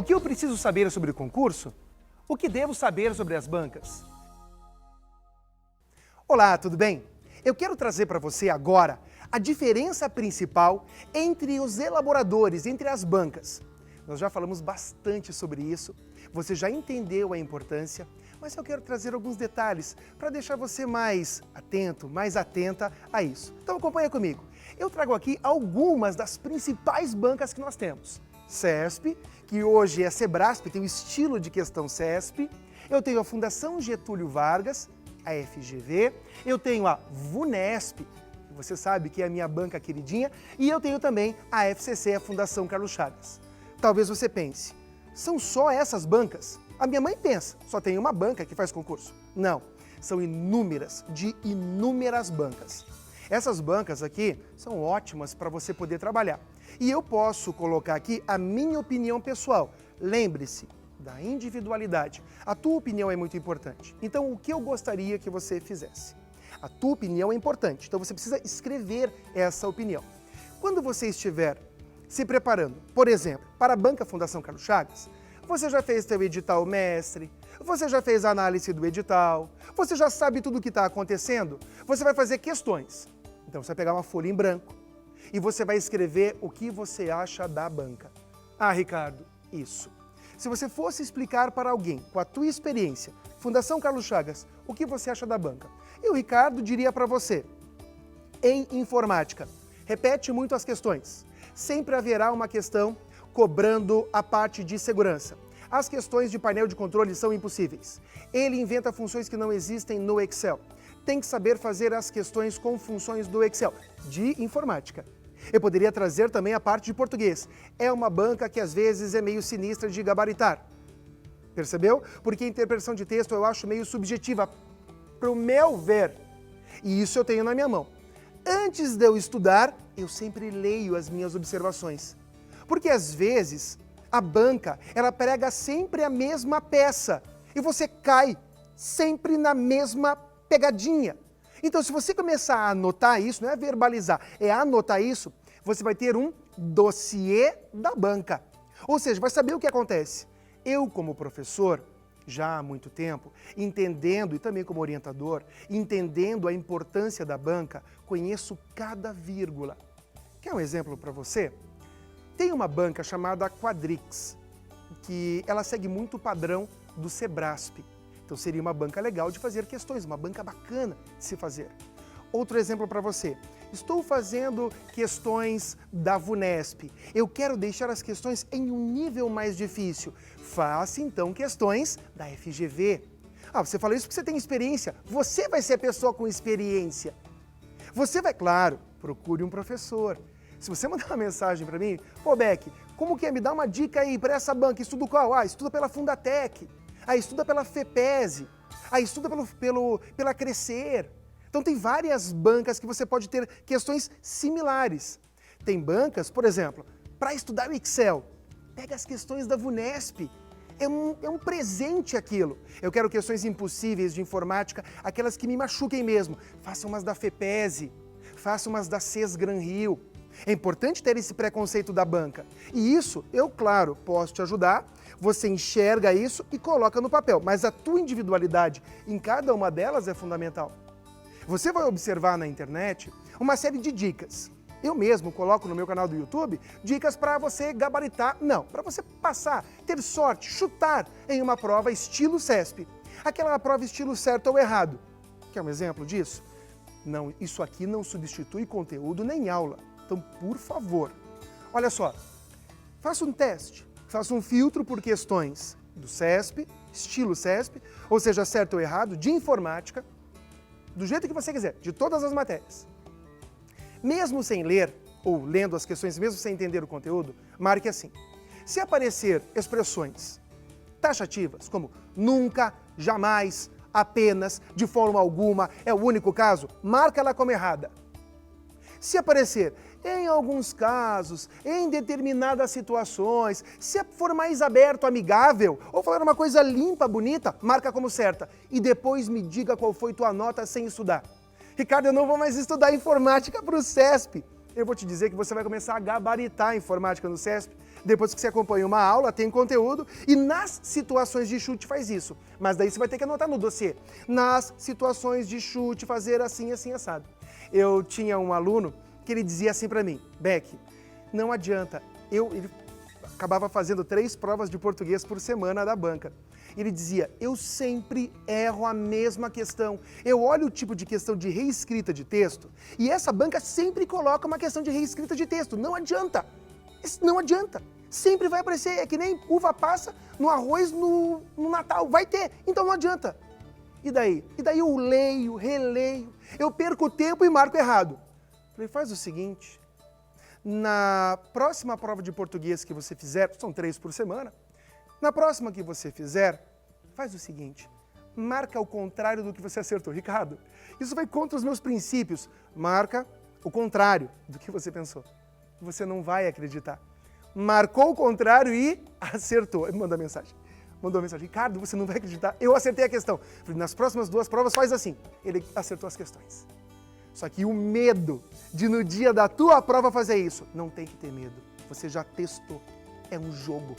O que eu preciso saber sobre o concurso? O que devo saber sobre as bancas? Olá, tudo bem? Eu quero trazer para você agora a diferença principal entre os elaboradores, entre as bancas. Nós já falamos bastante sobre isso, você já entendeu a importância, mas eu quero trazer alguns detalhes para deixar você mais atento, mais atenta a isso. Então acompanha comigo. Eu trago aqui algumas das principais bancas que nós temos. CESP, que hoje é Sebrasp, tem o estilo de questão CESP. Eu tenho a Fundação Getúlio Vargas, a FGV. Eu tenho a VUNESP, que você sabe que é a minha banca queridinha. E eu tenho também a FCC, a Fundação Carlos Chagas. Talvez você pense, são só essas bancas? A minha mãe pensa, só tem uma banca que faz concurso. Não, são inúmeras bancas. Essas bancas aqui são ótimas para você poder trabalhar. E eu posso colocar aqui a minha opinião pessoal. Lembre-se da individualidade. A tua opinião é muito importante. Então, o que eu gostaria que você fizesse? A tua opinião é importante, então você precisa escrever essa opinião. Quando você estiver se preparando, por exemplo, para a Banca Fundação Carlos Chagas, você já fez seu edital mestre, você já fez a análise do edital, você já sabe tudo o que está acontecendo, você vai fazer questões. Então você vai pegar uma folha em branco e você vai escrever o que você acha da banca. Ah, Ricardo, isso. Se você fosse explicar para alguém, com a tua experiência, Fundação Carlos Chagas, o que você acha da banca? Eu, Ricardo, diria para você, em informática, repete muito as questões. Sempre haverá uma questão cobrando a parte de segurança. As questões de painel de controle são impossíveis. Ele inventa funções que não existem no Excel. Tem que saber fazer as questões com funções do Excel, de informática. Eu poderia trazer também a parte de português. É uma banca que às vezes é meio sinistra de gabaritar. Percebeu? Porque a interpretação de texto eu acho meio subjetiva, para o meu ver. E isso eu tenho na minha mão. Antes de eu estudar, eu sempre leio as minhas observações. Porque às vezes a banca, ela prega sempre a mesma peça e você cai sempre na mesma pegadinha. Então, se você começar a anotar isso, não é verbalizar, é anotar isso, você vai ter um dossiê da banca. Ou seja, vai saber o que acontece. Eu, como professor, já há muito tempo, entendendo, e também como orientador, entendendo a importância da banca, conheço cada vírgula. Quer um exemplo para você? Tem uma banca chamada Quadrix, que ela segue muito o padrão do Sebrasp. Então seria uma banca legal de fazer questões, uma banca bacana de se fazer. Outro exemplo para você. Estou fazendo questões da VUNESP. Eu quero deixar as questões em um nível mais difícil. Faça então questões da FGV. Ah, você fala isso porque você tem experiência. Você vai ser a pessoa com experiência. Você vai, claro, procure um professor. Se você mandar uma mensagem para mim, pô, Beck, como que é? Me dá uma dica aí para essa banca. Estudo qual? Ah, estuda pela Fundatec. Ah, estuda pela FEPESE. Ah, estuda pela Crescer. Então tem várias bancas que você pode ter questões similares. Tem bancas, por exemplo, para estudar o Excel. Pega as questões da VUNESP. É um presente aquilo. Eu quero questões impossíveis de informática, aquelas que me machuquem mesmo. Faça umas da FEPESE. Faça umas da CES Gran Rio. É importante ter esse preconceito da banca. E isso, eu, claro, posso te ajudar. Você enxerga isso e coloca no papel. Mas a tua individualidade em cada uma delas é fundamental. Você vai observar na internet uma série de dicas. Eu mesmo coloco no meu canal do YouTube dicas para você gabaritar, não, para você passar, ter sorte, chutar em uma prova estilo CESP. Aquela prova estilo certo ou errado. Quer um exemplo disso? Não, isso aqui não substitui conteúdo nem aula. Então, por favor, olha só, faça um teste, faça um filtro por questões do CESP, estilo CESP, ou seja, certo ou errado, de informática, do jeito que você quiser, de todas as matérias. Mesmo sem ler, ou lendo as questões, mesmo sem entender o conteúdo, marque assim. Se aparecer expressões taxativas, como nunca, jamais, apenas, de forma alguma, é o único caso, marca ela como errada. Se aparecer em alguns casos, em determinadas situações, se for mais aberto, amigável, ou falar uma coisa limpa, bonita, marca como certa. E depois me diga qual foi tua nota sem estudar. Ricardo, eu não vou mais estudar informática para o CESP. eu vou te dizer que você vai começar a gabaritar a informática no CESP, depois que você acompanha uma aula, tem conteúdo, e nas situações de chute faz isso. Mas daí você vai ter que anotar no dossiê. Nas situações de chute, fazer assim, assim, assado. Eu tinha um aluno que ele dizia assim para mim, Beck, não adianta, ele acabava fazendo 3 provas de português por semana da banca. Ele dizia, eu sempre erro a mesma questão. Eu olho o tipo de questão de reescrita de texto e essa banca sempre coloca uma questão de reescrita de texto. Não adianta. Não adianta. Sempre vai aparecer. É que nem uva passa no arroz no Natal. Vai ter. Então não adianta. E daí? E daí eu leio, releio. Eu perco o tempo e marco errado. Falei, faz o seguinte. Na próxima prova de português que você fizer, são 3 por semana, na próxima que você fizer, faz o seguinte, marca o contrário do que você acertou. Ricardo, isso vai contra os meus princípios. Marca o contrário do que você pensou. Você não vai acreditar. Marcou o contrário e acertou. Ele mandou mensagem. Mandou mensagem. Ricardo, você não vai acreditar. Eu acertei a questão. Falei, nas próximas 2 provas faz assim. Ele acertou as questões. Só que o medo de no dia da tua prova fazer isso, não tem que ter medo. Você já testou. É um jogo.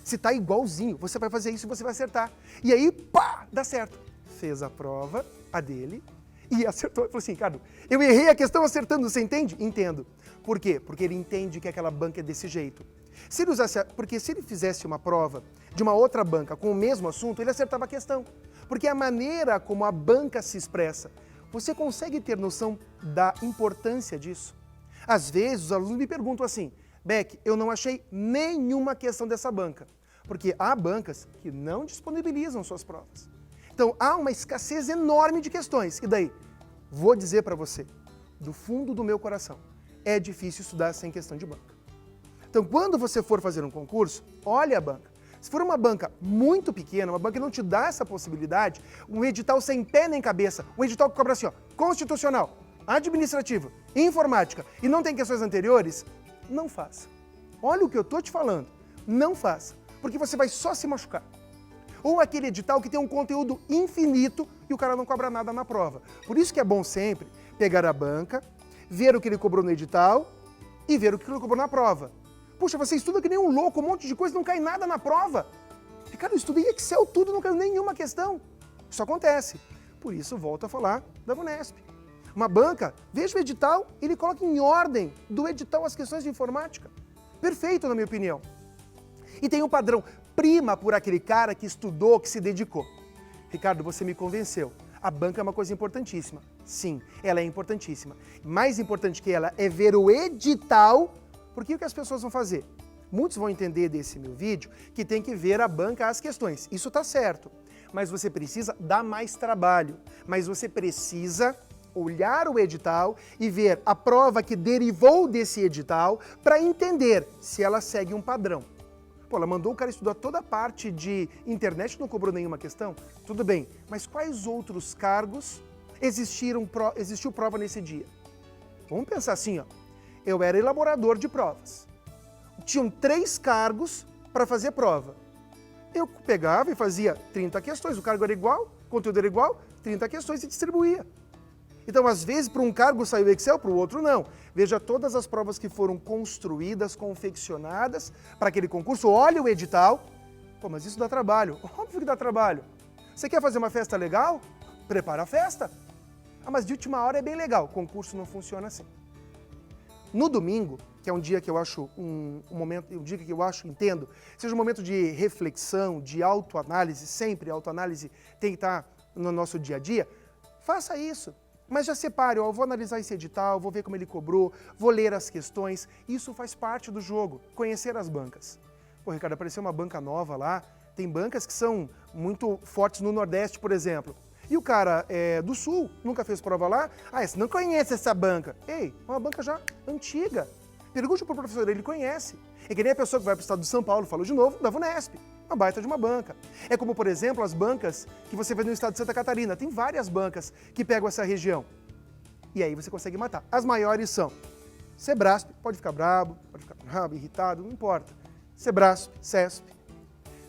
Se tá igualzinho, você vai fazer isso e você vai acertar. E aí, pá, dá certo. Fez a prova, a dele, e acertou. Ele falou assim, Ricardo, eu errei a questão acertando, você entende? Entendo. Por quê? Porque ele entende que aquela banca é desse jeito. Se ele usasse, porque se ele fizesse uma prova de uma outra banca com o mesmo assunto, ele acertava a questão. Porque a maneira como a banca se expressa, você consegue ter noção da importância disso? Às vezes, os alunos me perguntam assim, Beck, eu não achei nenhuma questão dessa banca. Porque há bancas que não disponibilizam suas provas. Então, há uma escassez enorme de questões. E daí? Vou dizer para você, do fundo do meu coração, é difícil estudar sem questão de banca. Então, quando você for fazer um concurso, olhe a banca. Se for uma banca muito pequena, uma banca que não te dá essa possibilidade, um edital sem pé nem cabeça, um edital que cobra assim, ó, constitucional, administrativo, informática, e não tem questões anteriores, não faça. Olha o que eu estou te falando, não faça. Porque você vai só se machucar. Ou aquele edital que tem um conteúdo infinito e o cara não cobra nada na prova. Por isso que é bom sempre pegar a banca, ver o que ele cobrou no edital e ver o que ele cobrou na prova. Puxa, você estuda que nem um louco, um monte de coisa, não cai nada na prova. Ricardo, eu estudei Excel tudo, não caiu nenhuma questão. Isso acontece. Por isso, volto a falar da VUNESP. Uma banca, veja o edital, ele coloca em ordem do edital as questões de informática. Perfeito, na minha opinião. E tem um padrão, prima por aquele cara que estudou, que se dedicou. Ricardo, você me convenceu. A banca é uma coisa importantíssima. Sim, ela é importantíssima. Mais importante que ela é ver o edital, porque o que as pessoas vão fazer? Muitos vão entender desse meu vídeo que tem que ver a banca as questões. Isso está certo, mas você precisa dar mais trabalho. Mas você precisa olhar o edital e ver a prova que derivou desse edital para entender se ela segue um padrão. Pô, ela mandou o cara estudar toda a parte de internet e não cobrou nenhuma questão? Tudo bem, mas quais outros cargos existiu prova nesse dia? Vamos pensar assim, ó. Eu era elaborador de provas. Tinham 3 cargos para fazer prova. Eu pegava e fazia 30 questões, o cargo era igual, o conteúdo era igual, 30 questões e distribuía. Então, às vezes, para um cargo saiu o Excel, para o outro não. Veja todas as provas que foram construídas, confeccionadas para aquele concurso, olha o edital. Pô, mas isso dá trabalho. Óbvio que dá trabalho. Você quer fazer uma festa legal? Prepara a festa. Ah, mas de última hora é bem legal. O concurso não funciona assim. No domingo, que é um dia que eu acho entendo, seja um momento de reflexão, de autoanálise, sempre autoanálise tem que estar no nosso dia a dia, faça isso. Mas já separe, ó, eu vou analisar esse edital, vou ver como ele cobrou, vou ler as questões. Isso faz parte do jogo, conhecer as bancas. Pô, Ricardo, apareceu uma banca nova lá, tem bancas que são muito fortes no Nordeste, por exemplo. E o cara do Sul, nunca fez prova lá, você não conhece essa banca. Ei, é uma banca já antiga. Pergunte para o professor, ele conhece. É que nem a pessoa que vai para o estado de São Paulo, falou de novo, da VUNESP. Uma baita de uma banca. É como, por exemplo, as bancas que você vê no estado de Santa Catarina. Tem várias bancas que pegam essa região. E aí você consegue matar. As maiores são Sebrasp, pode ficar brabo, irritado, não importa. Sebrasp, CESP,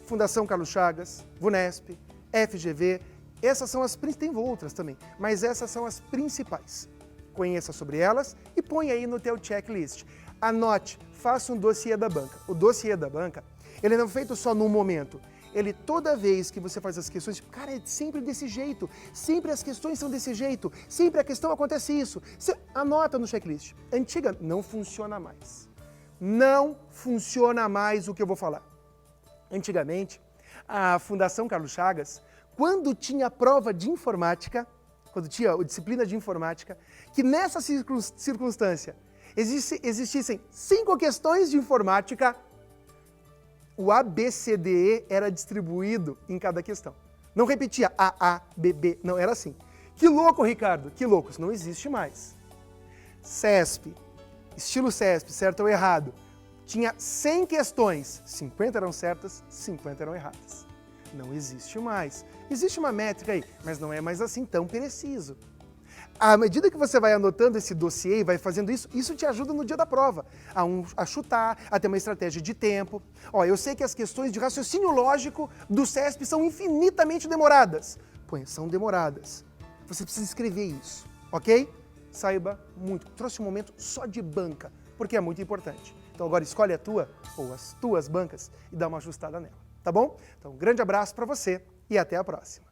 Fundação Carlos Chagas, VUNESP, FGV. Essas são as principais, tem outras também, mas essas são as principais. conheça sobre elas e põe aí no teu checklist. Anote, faça um dossiê da banca. O dossiê da banca, ele não é feito só num momento. Ele, toda vez que você faz as questões, cara, é sempre desse jeito, sempre as questões são desse jeito, sempre a questão acontece isso. Você anota no checklist. Antiga, não funciona mais. Não funciona mais o que eu vou falar. Antigamente, a Fundação Carlos Chagas, quando tinha prova de informática, quando tinha a disciplina de informática, que nessa circunstância existissem 5 questões de informática, o ABCDE era distribuído em cada questão. Não repetia A, B, B, não, era assim. Que louco, Ricardo, que louco, isso não existe mais. CESP, estilo CESP, certo ou errado, tinha 100 questões, 50 eram certas, 50 eram erradas. Não existe mais. Existe uma métrica aí, mas não é mais assim tão preciso. À medida que você vai anotando esse dossiê e vai fazendo isso, isso te ajuda no dia da prova, a chutar, a ter uma estratégia de tempo. Ó, eu sei que as questões de raciocínio lógico do CESP são infinitamente demoradas. São demoradas. Você precisa escrever isso, ok? Saiba muito. Trouxe um momento só de banca, porque é muito importante. Então agora escolhe a tua ou as tuas bancas e dá uma ajustada nela, tá bom? Então um grande abraço para você e até a próxima.